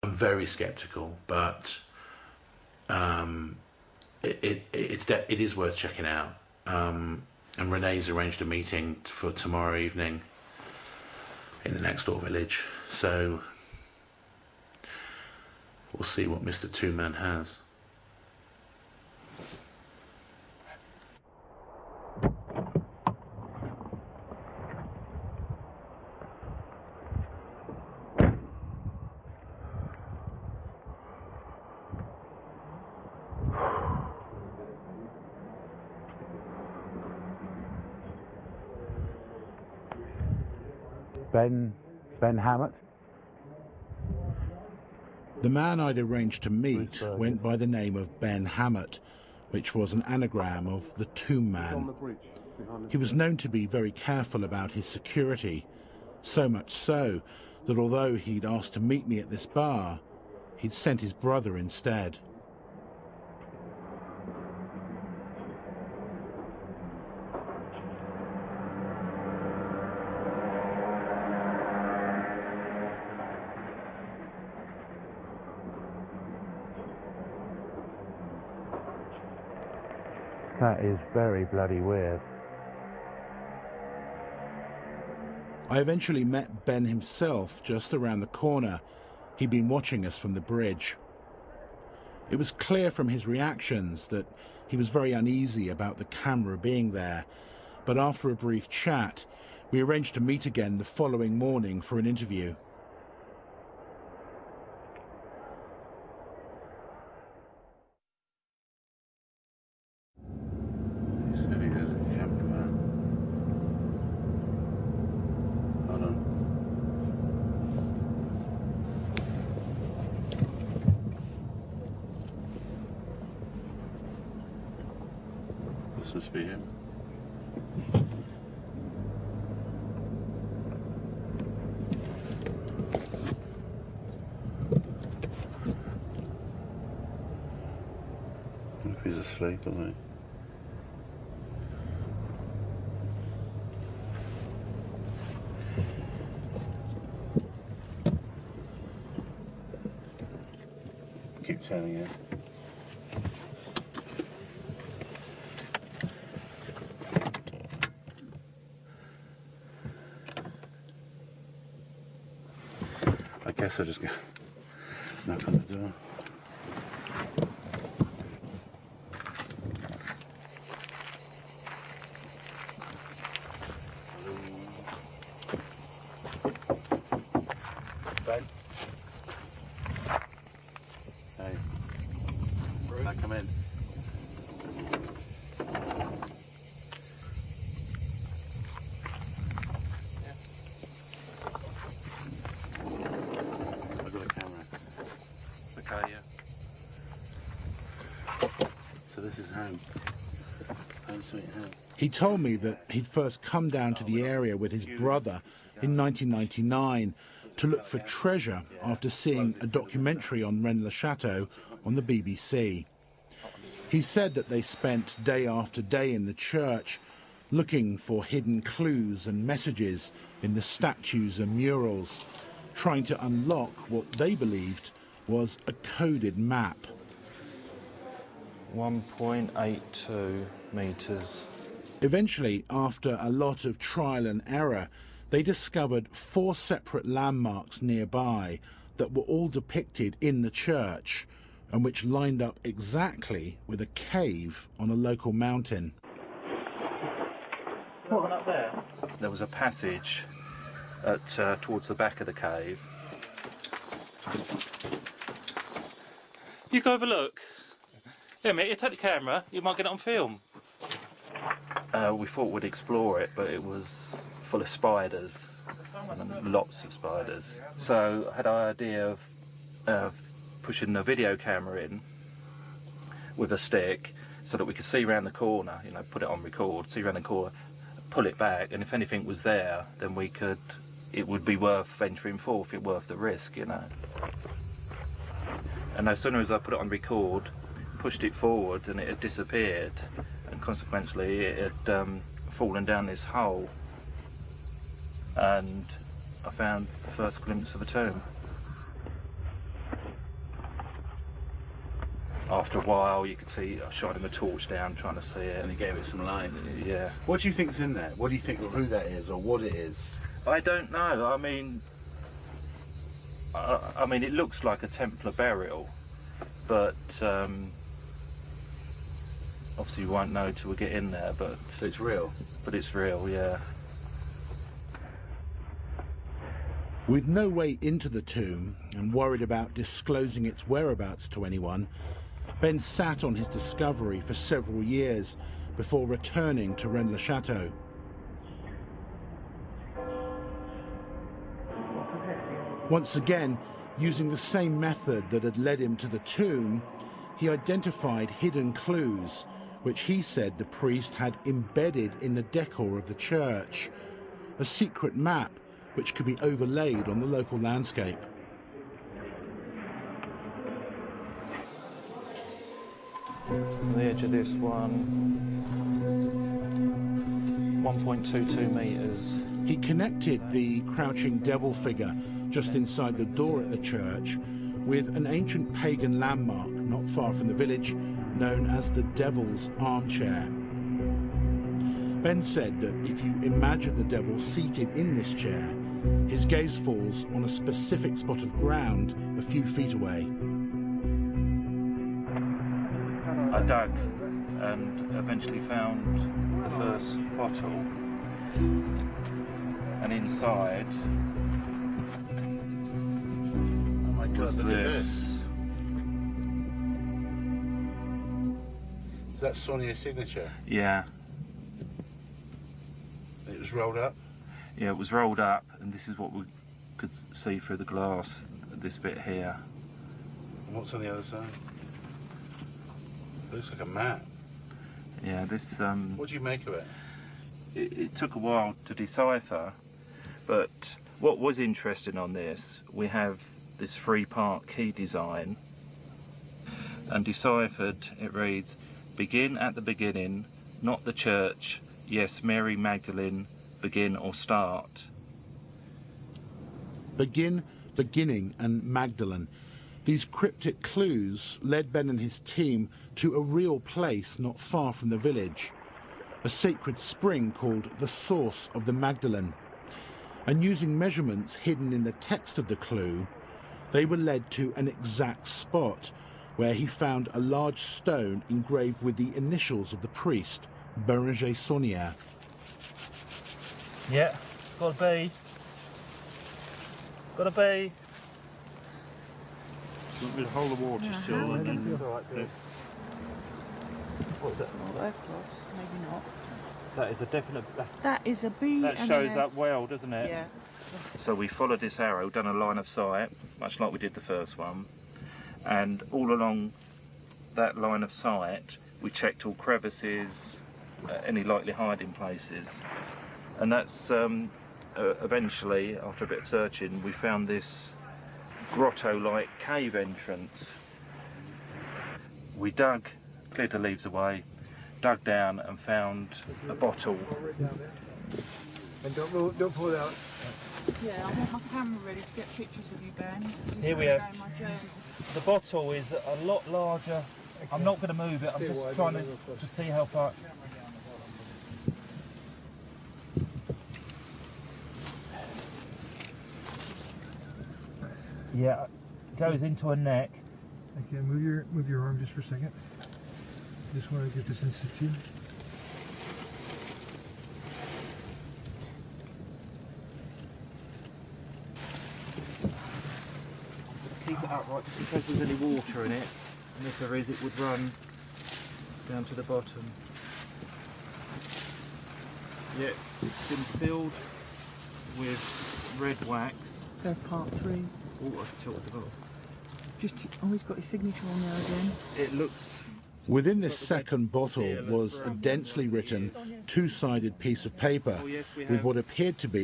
very sceptical, but it is worth checking out. And Renee's arranged a meeting for tomorrow evening in the next door village, so we'll see what Mr. Two-Man has. Ben Hammet. The man I'd arranged to meet went by the name of Ben Hammet, which was an anagram of the Tomb Man. He was known to be very careful about his security, so much so that although he'd asked to meet me at this bar, he'd sent his brother instead. That is very bloody weird. I eventually met Ben himself just around the corner. He'd been watching us from the bridge. It was clear from his reactions that he was very uneasy about the camera being there, but after a brief chat, we arranged to meet again the following morning for an interview. This must be him. If he's asleep, isn't he? Keep turning it. I guess I'll just go knock on the door. Ben? Hey. Can I come in? So this is home. Home sweet home. He told me that he'd first come down to the area with his brother in 1999 to look for treasure after seeing a documentary on Rennes Chateau on the BBC. He said that they spent day after day in the church looking for hidden clues and messages in the statues and murals, trying to unlock what they believed was a coded map. 1.82 metres. Eventually, after a lot of trial and error, they discovered 4 separate landmarks nearby that were all depicted in the church and which lined up exactly with a cave on a local mountain. What, up there? There was a passage towards the back of the cave. You go have a look. Yeah, mate, you take the camera, you might get it on film. We thought we'd explore it, but it was full of spiders, and lots of spiders. So I had an idea of pushing the video camera in with a stick so that we could see around the corner, you know, put it on record, see around the corner, pull it back, and if anything was there, then we could, it would be worth venturing forth, it worth the risk, you know. And as soon as I put it on record, pushed it forward, and it had disappeared, and consequently it had fallen down this hole, and I found the first glimpse of a tomb. after a while, you could see I shot him a torch down trying to see it. And he gave it some light. Yeah. What do you think's in there? What do you think of who that is or what it is? I don't know. I mean, it looks like a Templar burial, but obviously we won't know till we get in there. But it's real. But it's real, yeah. With no way into the tomb and worried about disclosing its whereabouts to anyone, Ben sat on his discovery for several years before returning to Rennes-le-Château. Once again, using the same method that had led him to the tomb, he identified hidden clues, which he said the priest had embedded in the decor of the church, a secret map which could be overlaid on the local landscape. On the edge of this one, 1.22 metres. He connected the crouching devil figure just inside the door at the church with an ancient pagan landmark not far from the village known as the Devil's Armchair. Ben said that if you imagine the devil seated in this chair, his gaze falls on a specific spot of ground a few feet away. I dug and eventually found the first bottle, and inside was this. Is that Sonia's signature? Yeah. It was rolled up? Yeah, it was rolled up, and this is what we could see through the glass, this bit here. And what's on the other side? It looks like a map. Yeah, this... What do you make of it? It took a while to decipher, but what was interesting on this, we have this three-part key design, and deciphered, it reads, "Begin at the beginning, not the church, yes, Mary Magdalene, begin or start." Begin, beginning, and Magdalene. These cryptic clues led Ben and his team to a real place not far from the village, a sacred spring called the Source of the Magdalene. And using measurements hidden in the text of the clue, they were led to an exact spot where he found a large stone engraved with the initials of the priest, Bérenger Saunière. Yeah, got a bee. Got a bee. We'll hold the water still. And then, What's that? Oh, they're close. Maybe not. That is a definite... That is a bee. That and shows an up S. well, doesn't it? Yeah. So we followed this arrow, done a line of sight, much like we did the first one, and all along that line of sight we checked all crevices, any likely hiding places, and that's eventually, after a bit of searching, we found this grotto-like cave entrance. We dug, cleared the leaves away, dug down and found a bottle. And don't pull it out. Yeah, I want my camera ready to get pictures of you, Ben. Here we are. The bottle is a lot larger. I'm not going to move it, I'm just trying to see how far... Yeah, it goes into a neck. Okay, move your arm just for a second. Just want to get this in situ. Keep it upright just in case there's any water in it, and if there is, it would run down to the bottom. Yes, it's been sealed with red wax. There's part 3. Oh, I can tilt at the bottom. Just, oh, he's got his signature on there again. It looks... Within this second bottle was a densely written, two-sided piece of paper with what appeared to be